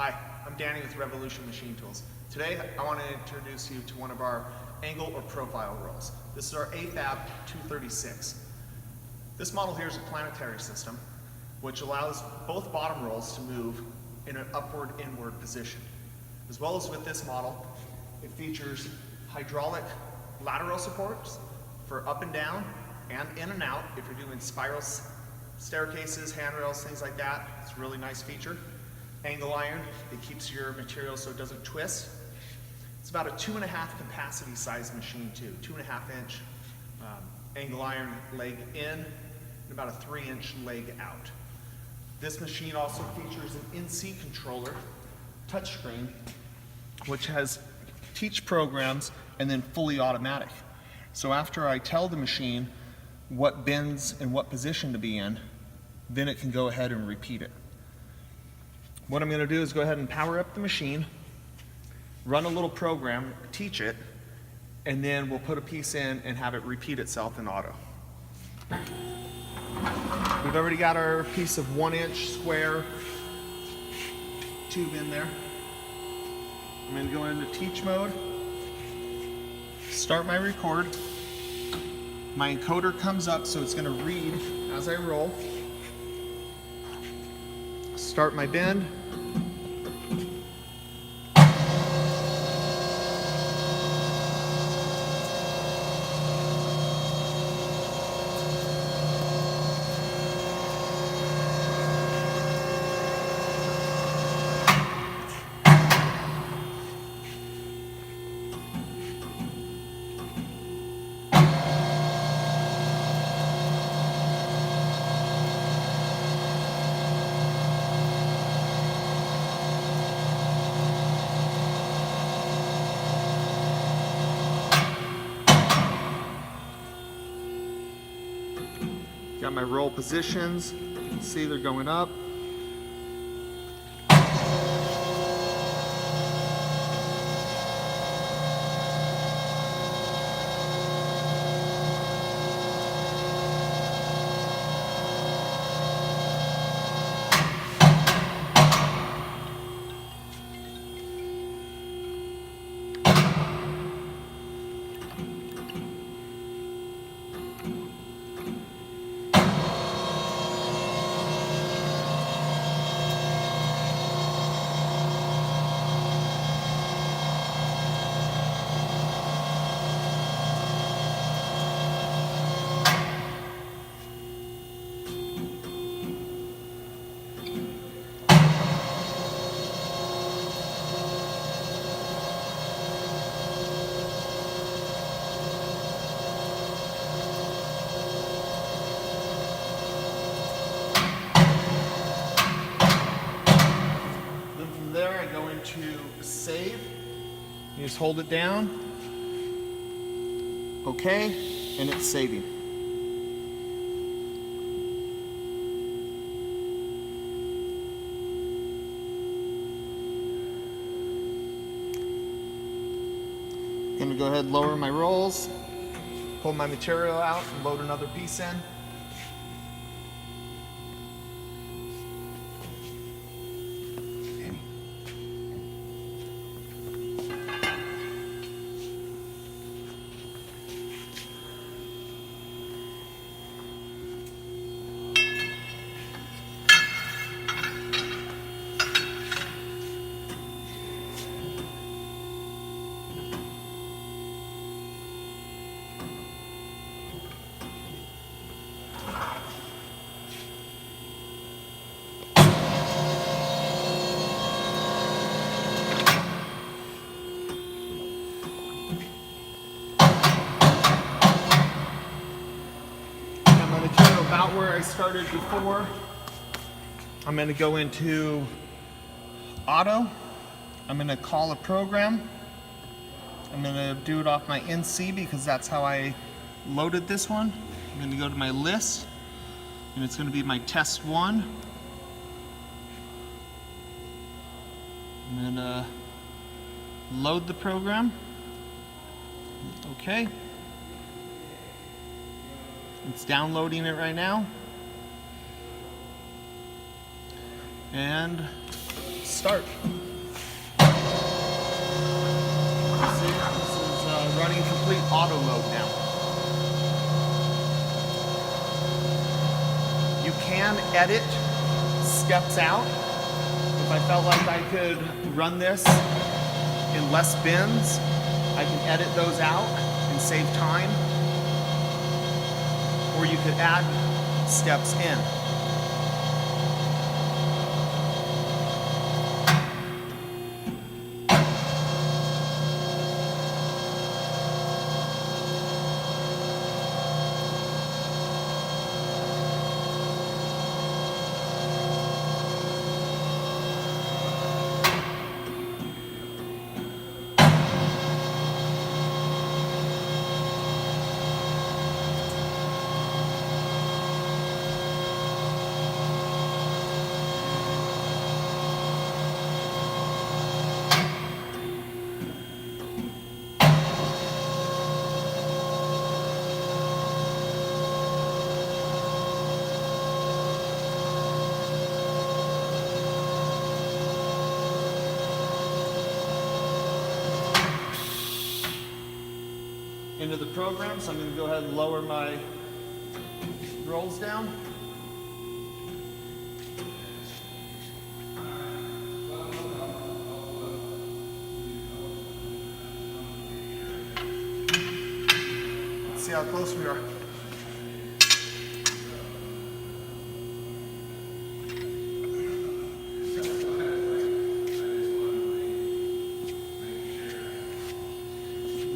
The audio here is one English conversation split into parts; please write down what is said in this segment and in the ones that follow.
Hi, I'm Danny with Revolution Machine Tools. Today I want to introduce you to one of our angle or profile rolls. This is our A-FAB 236. This model here is a planetary system which allows both bottom rolls to move in an upward-inward position. As well as with this model, it features hydraulic lateral supports for up and down and in and out if you're doing spiral staircases, handrails, things like that. It's a really nice feature. Angle iron, it keeps your material so it doesn't twist. It's about a 2.5 capacity size machine too, 2.5 inch angle iron leg in and about a 3-inch leg out. This machine also features an in-seat controller, touchscreen, which has teach programs and then fully automatic. So after I tell the machine what bends and what position to be in, then it can go ahead and repeat it. What I'm going to do is go ahead and power up the machine, run a little program, teach it, and then we'll put a piece in and have it repeat itself in auto. We've already got our piece of 1-inch square tube in there. I'm going to go into teach mode, start my record. My encoder comes up, so it's going to read as I roll. Start my bend. Got my roll positions. You can see they're going up. There I go into save. You just hold it down. Okay, and it's saving. I'm gonna go ahead and lower my rolls, pull my material out, and load another piece in. About where I started before. I'm going to go into auto. I'm going to call a program. I'm going to do it off my NC because that's how I loaded this one. I'm going to go to my list and it's going to be my test 1. I'm going to load the program. Okay. It's downloading it right now. And start. See, this is running complete auto mode now. You can edit steps out. If I felt like I could run this in less bends, I can edit those out and save time. Or you could add steps in. Into the program, so I'm going to go ahead and lower my rolls down. Let's see how close we are.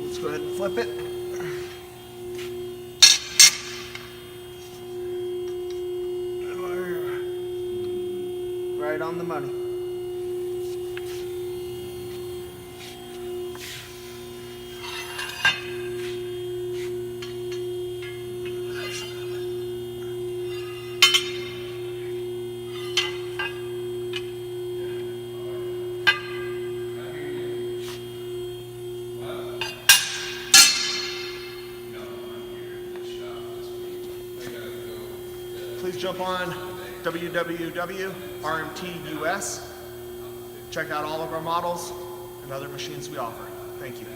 Let's go ahead and flip it. Right on the money. Please jump on www.rmt.us. Check out all of our models and other machines we offer. Thank you.